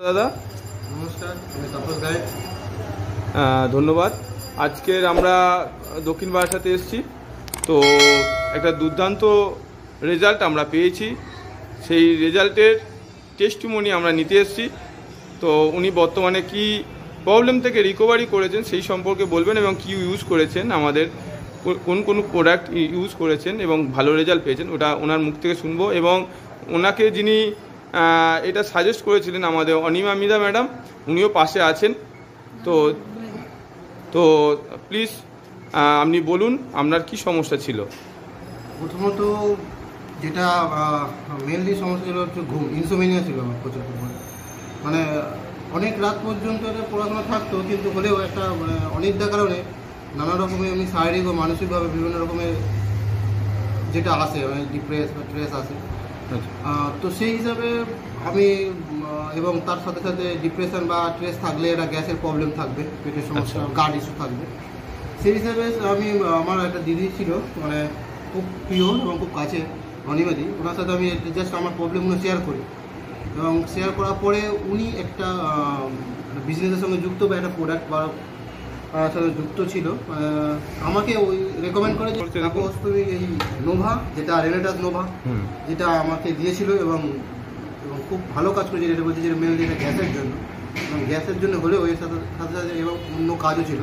দাদা নমস্কার, আমি তাপস গাইড। ধন্যবাদ। আজকের আমরা দক্ষিণ বারাসাতে এসেছি, তো একটা দুর্দান্ত রেজাল্ট আমরা পেয়েছি। সেই রেজাল্টের টেস্টিমনি আমরা নিতে এসেছি। তো উনি বর্তমানে কি প্রবলেম থেকে রিকভারি করেছেন সেই সম্পর্কে বলবেন এবং কি ইউজ করেছেন, আমাদের কোন কোন প্রোডাক্ট ইউজ করেছেন এবং ভালো রেজাল্ট পেয়েছেন, ওটা ওনার মুখ থেকে শুনবো। এবং ওনাকে যিনি এটা সাজেস্ট করেছিলেন আমাদের অনিমা মিদা ম্যাডাম, উনিও পাশে আছেন। তো তো প্লিজ আপনি বলুন আপনার কি সমস্যা ছিল। প্রথমত যেটা মেনলি সমস্যা ছিল হচ্ছে ঘুম, ইনসোমেনিয়া ছিল আমার প্রচুর পরিমাণে। মানে অনেক রাত পর্যন্ত পড়াশোনা থাকতো, কিন্তু হলেও একটা অনিদ্রা কারণে নানা রকমের আমি শারীরিক ও মানসিকভাবে বিভিন্ন রকমের যেটা আসে, মানে ডিপ্রেস বা স্ট্রেস আসে। তো সেই হিসাবে আমি এবং তার সাথে সাথে ডিপ্রেশন বা স্ট্রেস থাকলে একটা গ্যাসের প্রবলেম থাকবে, পেটের সমস্যা, গার্ড ইস্যু থাকবে। সেই হিসাবে আমি আমার একটা দিদি ছিল, মানে খুব প্রিয় এবং খুব কাছে, অনিমাদি, ওনার সাথে আমি জাস্ট আমার প্রবলেমগুলো শেয়ার করি। এবং শেয়ার করার পরে উনি একটা বিজনেসের সঙ্গে যুক্ত বা একটা প্রোডাক্ট বা সাথে যুক্ত ছিল, আমাকে ওই রেকমেন্ড করে যে তুমি এই নোভা, যেটা রেনেটাস নোভা, যেটা আমাকে দিয়েছিল এবং খুব ভালো কাজ করেছে। যেটা বলছে যে মেনলি এটা গ্যাসের জন্য, এবং গ্যাসের জন্য হলেও এর সাথে সাথে এবং অন্য কাজও ছিল,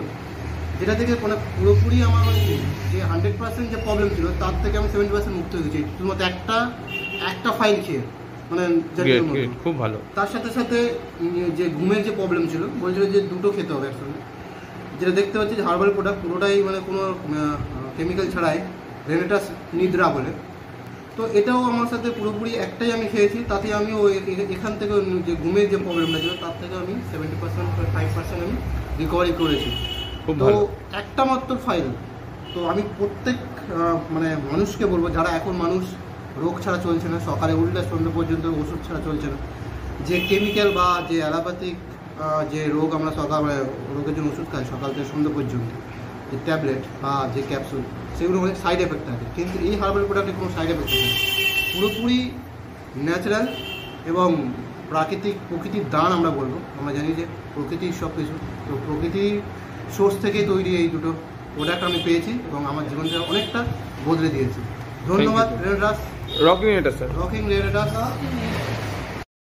যেটা থেকে মানে পুরোপুরি আমার যে 100% যে প্রবলেম ছিল তার থেকে আমি 70% মুক্ত হয়ে গেছি, শুধুমাত্র একটা ফাইল খেয়ে। মানে খুব ভালো। তার সাথে সাথে যে ঘুমের যে প্রবলেম ছিল, বলছিল যে দুটো খেতে হবে একসঙ্গে। যেটা দেখতে পাচ্ছি যে হার্বাল প্রোডাক্ট পুরোটাই মানে কোনো কেমিক্যাল ছাড়াই, রেনেটাস নিদ্রা বলে। তো এটাও আমার সাথে পুরোপুরি একটাই আমি খেয়েছি, তাতে আমি ওই এখান থেকে যে ঘুমের যে প্রবলেমটা ছিল তার থেকে আমি 70% আমি রিকভারি করেছি। তো একটা মাত্র ফাইল। তো আমি প্রত্যেক মানে মানুষকে বলবো, যারা এখন মানুষ রোগ ছাড়া চলছে না, সকালে উঠলে সন্ধ্যা পর্যন্ত ওষুধ ছাড়া চলছে না, যে কেমিক্যাল বা যে অ্যালোপ্যাথিক যে রোগ আমরা সকালে রোগের জন্য ওষুধ খাই সকাল থেকে সন্ধ্যা পর্যন্ত, যে ট্যাবলেট বা যে ক্যাপসুল, সেগুলো অনেক সাইড এফেক্ট থাকে, কিন্তু এই হার্বাল প্রোডাক্টে কোনো সাইড এফেক্ট নেই। পুরোপুরি ন্যাচারাল এবং প্রকৃতির দান আমরা বলবো। আমরা জানি যে প্রকৃতির সব কিছু, তো প্রকৃতির সোর্স থেকেই তৈরি এই দুটো প্রোডাক্ট আমি পেয়েছি এবং আমার জীবনটা অনেকটা বদলে দিয়েছি। ধন্যবাদ রেনেটাস, রকিং রেনেটাস।